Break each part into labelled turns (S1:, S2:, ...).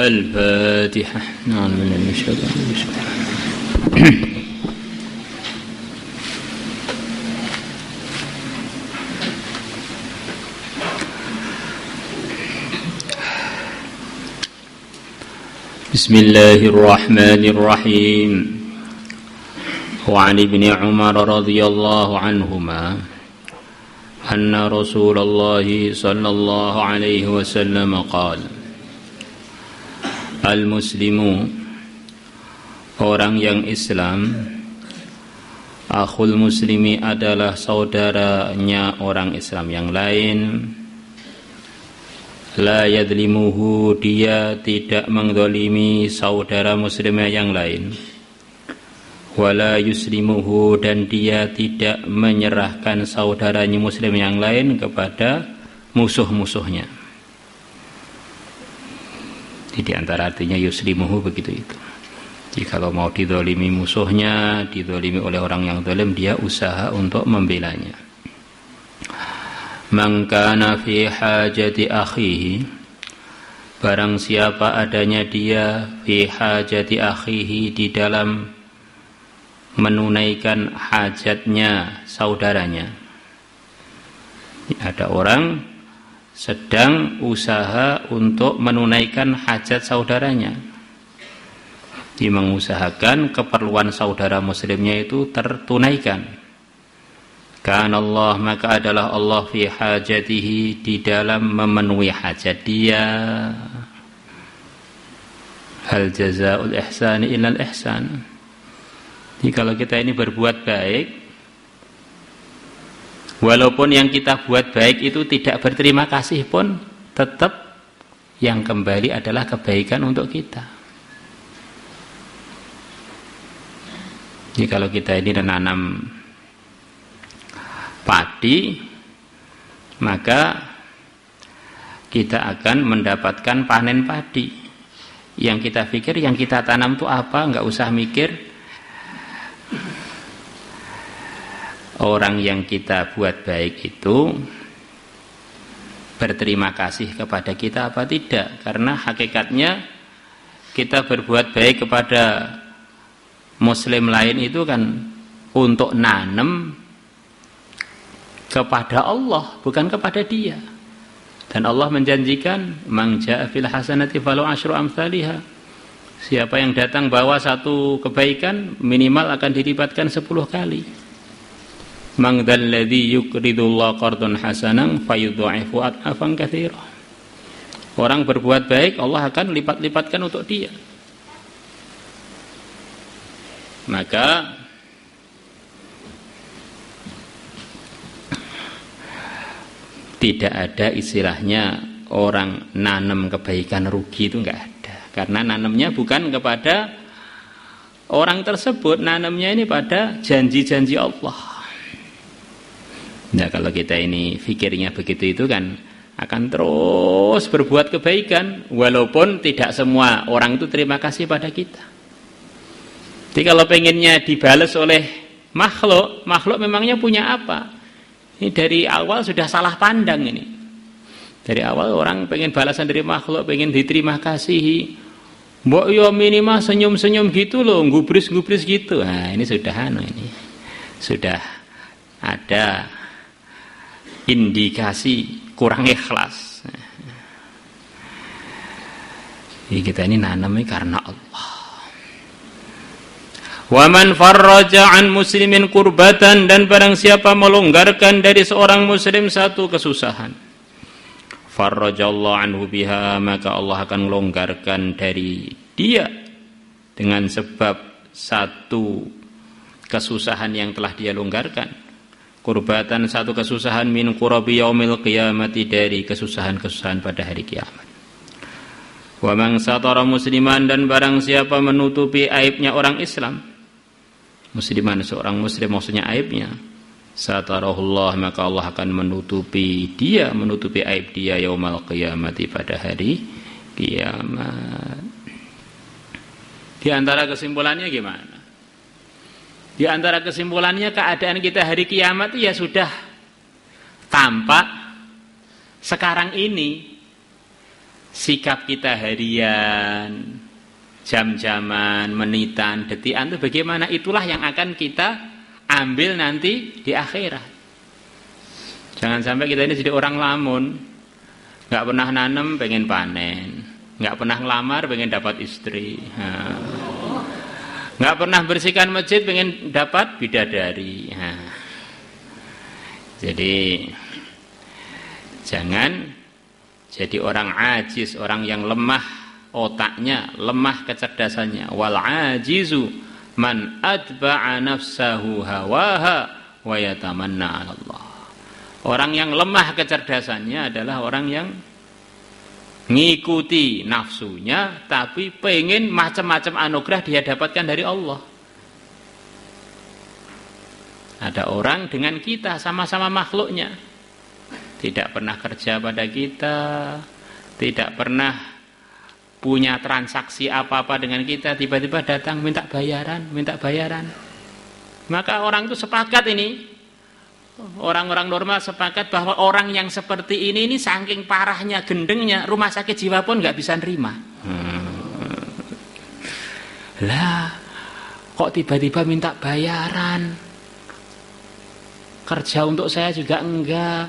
S1: الفاتحة. نعم من الشيطان الرجيم. بسم الله الرحمن الرحيم. وعن ابن عمر رضي الله عنهما أن رسول الله صلى الله عليه وسلم قال: Al-Muslimu, orang yang Islam, akhul muslimi adalah saudaranya orang Islam yang lain. La yadlimuhu, dia tidak menzalimi saudara muslimnya yang lain. Wala yuslimuhu, dan dia tidak menyerahkan saudaranya muslim yang lain kepada musuh-musuhnya. Di antara artinya yuslimuhu begitu itu. Jadi kalau mau dizalimi musuhnya, dizalimi oleh orang yang zalim, dia usaha untuk membelanya. Man kana fi hajati akhihi, barang siapa adanya dia fi hajati akhihi, di dalam menunaikan hajatnya saudaranya. Ada orang sedang usaha untuk menunaikan hajat saudaranya. Dia mengusahakan keperluan saudara muslimnya itu tertunaikan. Karena Allah, maka adalah Allah fi hajatihi, di dalam memenuhi hajat dia. Hal jazaa'ul ihsani illal ihsan. Jadi kalau kita ini berbuat baik, walaupun yang kita buat baik itu tidak berterima kasih pun, tetap yang kembali adalah kebaikan untuk kita. Jadi kalau kita ini menanam padi, maka kita akan mendapatkan panen padi. Yang kita pikir, yang kita tanam itu apa, nggak usah mikir orang yang kita buat baik itu berterima kasih kepada kita apa tidak. Karena hakikatnya kita berbuat baik kepada muslim lain itu kan untuk nanam kepada Allah, bukan kepada dia. Dan Allah menjanjikan, man jaa fil hasanati falahu asyru amsalihha. Siapa yang datang bawa satu kebaikan, minimal akan dilipatkan 10 kali. Man dzalladzi yuqridullaha qardan hasanan fayudha'ifu ad'afan katsira. Orang berbuat baik, Allah akan lipat-lipatkan untuk dia. Maka tidak ada istilahnya orang nanam kebaikan rugi, itu enggak ada. Karena nanamnya bukan kepada orang tersebut, nanamnya ini pada janji-janji Allah. Nah, kalau kita ini fikirnya begitu, itu kan akan terus berbuat kebaikan walaupun tidak semua orang itu terima kasih pada kita. Jadi kalau pengennya dibalas oleh makhluk memangnya punya apa? Ini dari awal sudah salah pandang ini. Dari awal orang pengen balasan dari makhluk, pengen diterima kasih. Mbok yo minimal senyum-senyum gitu loh, gubris-gubris gitu. Nah, ini sudah ini. Sudah ada indikasi kurang ikhlas. Jadi kita ini nanamnya karena Allah. Wa man farraja an muslimin kurbatan, dan barang siapa melonggarkan dari seorang muslim satu kesusahan, farrajallahu anhu biha, maka Allah akan melonggarkan dari dia dengan sebab satu kesusahan yang telah dia longgarkan. Kurbatan, satu kesusahan, min qurabi yaumil qiyamati, dari kesusahan-kesusahan pada hari kiamat. Wa man satara musliman, dan barang siapa menutupi aibnya orang Islam, musliman seorang muslim maksudnya aibnya, satarahullah, maka Allah akan menutupi aib dia yaumal qiyamati, pada hari kiamat. Di antara kesimpulannya gimana? Di antara kesimpulannya, keadaan kita hari kiamat ya sudah tampak sekarang ini. sikap kita harian, jam-jaman, menitan, detikan itu bagaimana, itulah yang akan kita ambil nanti di akhirat. Jangan sampai kita ini jadi orang lamun, nggak pernah nanam pengen panen, nggak pernah ngelamar pengen dapat istri, nggak pernah bersihkan masjid pengen dapat bidadari. Jadi jangan jadi orang ajiz, orang yang lemah otaknya, lemah kecerdasannya. Wal ajizu man atba'a nafsahu hawaha wa yatamanna 'ala Allah. Orang yang lemah kecerdasannya adalah orang yang ngikuti nafsunya tapi pengen macam-macam anugerah dia dapatkan dari Allah. Ada orang dengan kita sama-sama makhluknya, tidak pernah kerja pada kita, tidak pernah punya transaksi apa-apa dengan kita, tiba-tiba datang minta bayaran. Maka orang itu sepakat ini, orang-orang normal sepakat bahwa orang yang seperti ini saking parahnya, gendengnya, rumah sakit jiwa pun nggak bisa nerima. Lah, kok tiba-tiba minta bayaran? Kerja untuk saya juga enggak,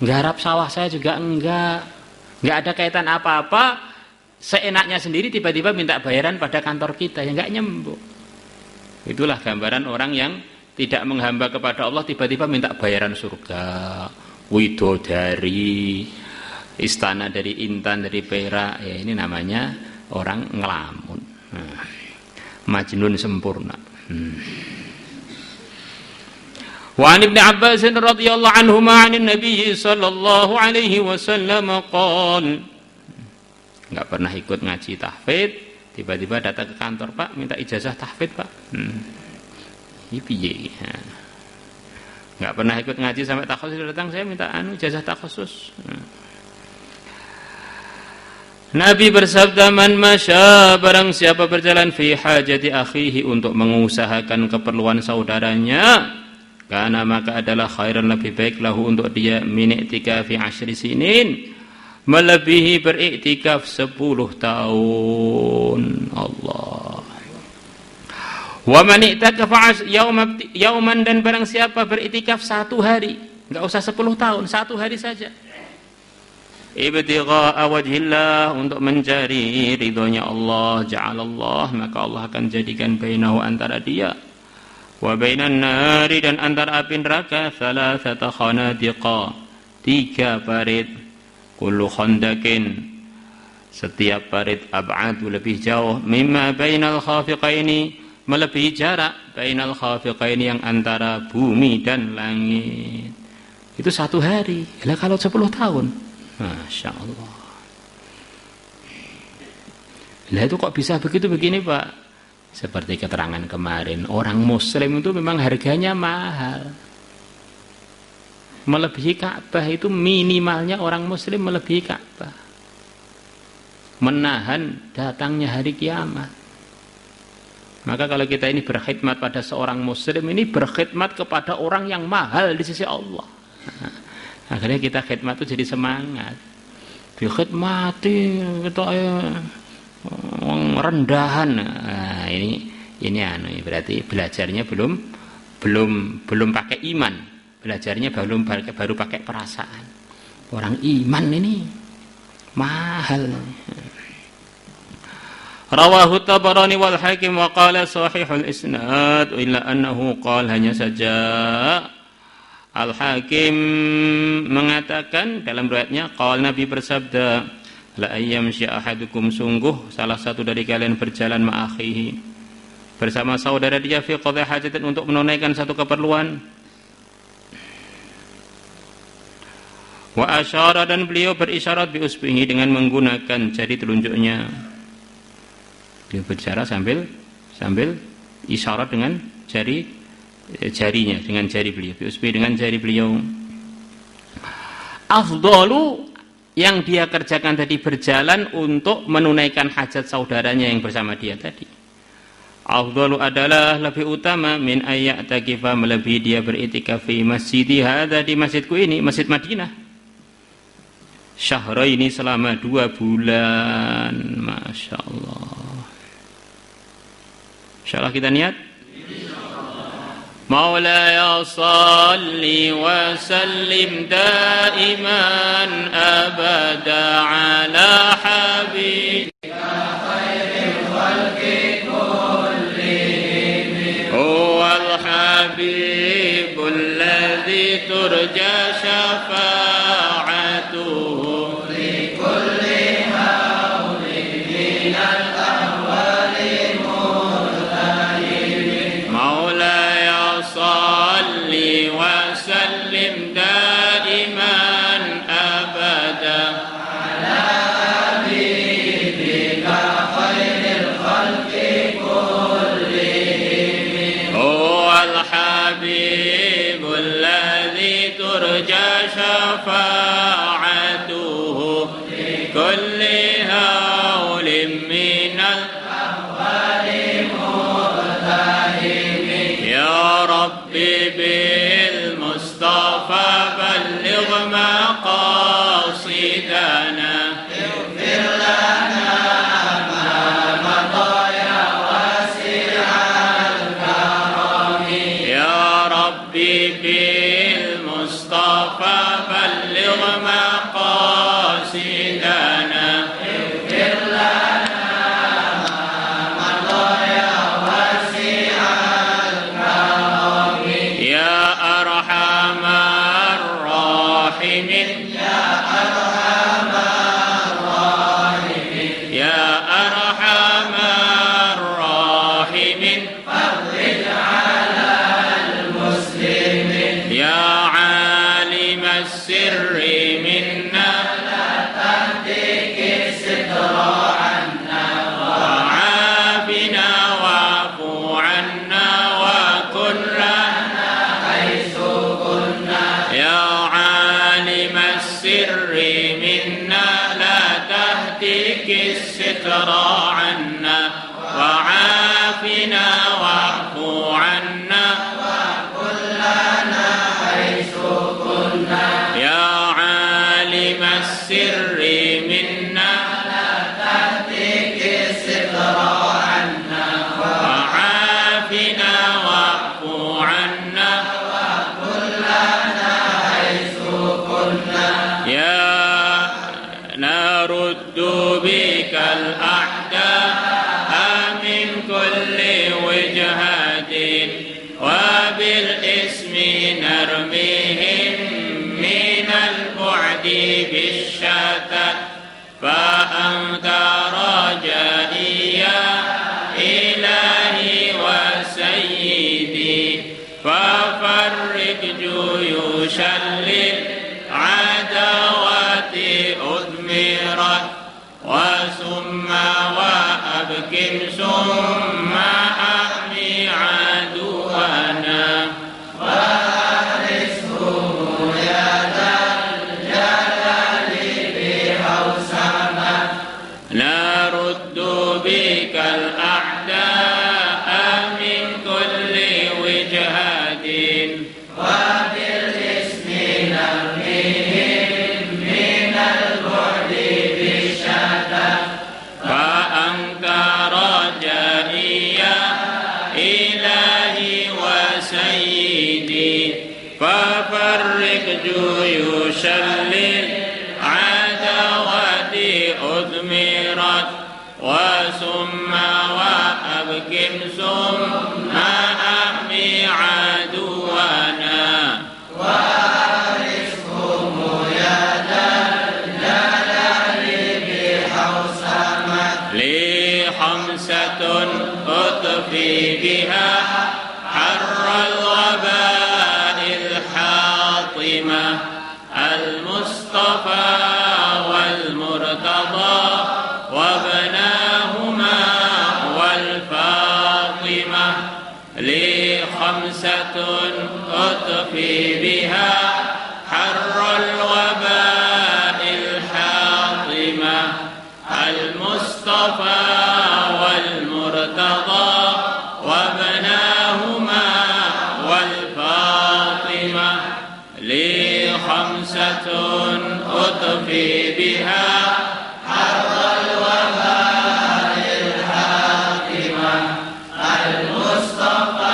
S1: nggarap sawah saya juga enggak ada kaitan apa-apa, seenaknya sendiri tiba-tiba minta bayaran pada kantor kita, ya enggak nyambung. Itulah gambaran orang yang tidak menghamba kepada Allah tiba-tiba minta bayaran surga, widodari, istana dari intan, dari perak, ya ini namanya orang ngelamun. Majnun sempurna. Wa an Ibnu Abbas radhiyallahu anhuma 'anil Nabi sallallahu alaihi wasallam qala, enggak pernah ikut ngaji tahfidz, tiba-tiba datang ke kantor, Pak, minta ijazah tahfidz, Pak. Ini piye? Enggak pernah ikut ngaji sampai takhusus, datang saya minta ijazah takhusus. Nabi bersabda, man masya, barang siapa berjalan fi hajati akhihi, untuk mengusahakan keperluan saudaranya, karena maka adalah khairan, lebih baik lahu untuk dia, min i'tikafi 10 sinin, melebihi beriktikaf 10 tahun. Allah. Wa man i'takafa yauman, dan barang siapa beriktikaf 1 hari, enggak usah 10 tahun, 1 hari saja. Ibtigha'a wajhillah, untuk mencari ridhonya Allah, ja'alallah, maka Allah akan jadikan bainahu, antara dia, wa bainan nari, dan antara api neraka, 3 khanadiqa, 3 parit, kullu khandakin, setiap parit, ab'adu, lebih jauh, mimma bainal khafiqaini, melebihi jarak bainal khafiqaini, yang antara bumi dan langit. Itu 1 hari. Lah kalau 10 tahun, Masya Allah. Lah itu kok bisa begini Pak? Seperti keterangan kemarin, orang muslim itu memang harganya mahal. Melebihi Ka'bah itu minimalnya orang muslim melebihi Ka'bah. Menahan datangnya hari kiamat. Maka kalau kita ini berkhidmat pada seorang muslim, ini berkhidmat kepada orang yang mahal di sisi Allah. Akhirnya kita khidmat itu jadi semangat. Dikhidmati kita rendahan. Nah, ini berarti belajarnya belum pakai iman. Belajarnya baru pakai perasaan. Orang iman ini mahal. Rawahu Tabarani wal Hakim wa qala sahihul isnad, illa annahu qala, hanya saja Al-Hakim mengatakan dalam riwayatnya, qala, Nabi bersabda, la ayyamshi ahadukum, sungguh salah satu dari kalian berjalan ma'akhihi, bersama saudara dia, fi qadha hajatin, untuk menunaikan satu keperluan. Wa asyara, dan beliau berisyarat, bi usbihi, dengan menggunakan jari telunjuknya. Beliau berbicara sambil isyarat dengan jarinya, dengan jari beliau, bi usbihi, dengan jari beliau. Afdalu, yang dia kerjakan tadi, berjalan untuk menunaikan hajat saudaranya yang bersama dia tadi. Afdalu adalah lebih utama, min ayya'takifa, melebihi dia beritikaf fi masjidi hadza, di masjidku ini, Masjid Madinah. syahraini selama 2 bulan. Masya Allah. Insyaallah kita niat. Maulaya salli wa sallim daiman abada ala habibika khairil khalqi kullihim huwal habibul ladzi turja syafa'atuhu li kulli hawlin minal ahwali murtahim. Maulaya salli wa sallim daiman abada ala habibika khairil khalqi kullihim huwal habibul ladzi turja syafa'atuhu li kulli hawlin minal ahwali murtahim. Ya Rabbi bil Mustafa balligh maqasidana ighfir lana ma madha ya wasi'al karami. Ya Rabbi bil Mustafa balligh maqasidana ighfir lana ma madha ya wasi'al karami. Ya arhamar rahimin ya arhamar rahimin ya arhamar rahimin farij ala al-muslimin. Ya alim as-sirri minna la tahdiki sitra anna wa'afina wa'fu anna wa kun lana haythu kunna. Ya alim as-sirri minna la tahdiki sitra anna wa'afina wa'fu anna wa kun lana haythu kunna. Ya alim as-sirri minna la tahdiki sitra anna wa'afina wa'fu anna wa kun lana haythu kunna. Ya naruddu bikal a'daa min kulli wijhatin wa bil ismi narmihim minal bu'di bisyatat fa anta rajaiya ilahi wa sayyidi fa farrij juyushal lil adawati udmirat wa summa wa abkim summa ahmi aduwana wa ahrisum ya dal jalali bihawsama. Naruddu bikal a'daa min kulli wijhatin wa bil ismi narmihim minal bu'di bisyatat fa anta rajaiya ilahi wa sayyidi fa farriq juyushal lil adawati udmirat wa summa wa abkim summa ahmi aduwana wa ahrisum ya dal jalali bihawsama. Li khamsatun utfi biha harral waba'il hatimah al-Mustafa wal Murtada wa banahuma wal Fatimah. Li khamsatun utfi biha harral waba'il hatimah al-Mustafa wal Murtada wa banahuma wal Fatimah. Li khamsatun utfi يلقي بها حرب الوباء الحاكمة المصطفى